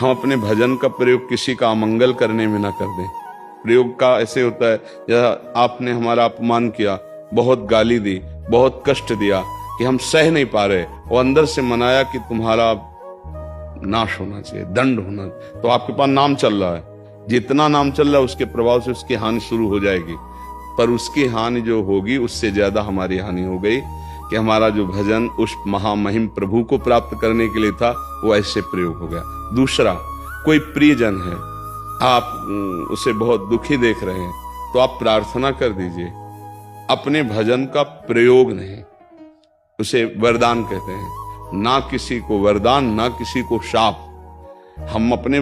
हम अपने भजन का प्रयोग किसी का अमंगल करने में ना कर दें। प्रयोग का ऐसे होता है, या आपने हमारा अपमान किया, बहुत गाली दी, बहुत कष्ट दिया कि हम सह नहीं पा रहे, वो अंदर से मनाया कि तुम्हारा नाश होना चाहिए, दंड होना, तो आपके पास नाम चल रहा है, जितना नाम चल रहा है उसके प्रभाव से उसकी हानि शुरू हो जाएगी, पर उसकी हानि जो होगी उससे ज्यादा हमारी हानि हो गई कि हमारा जो भजन उस महामहिम प्रभु को प्राप्त करने के लिए था वो ऐसे प्रयोग हो गया। दूसरा, कोई प्रियजन है, आप उसे बहुत दुखी देख रहे हैं, तो आप प्रार्थना कर दीजिए, अपने भजन का प्रयोग नहीं, उसे वरदान कहते हैं, ना किसी को वरदान ना किसी को शाप। हम अपने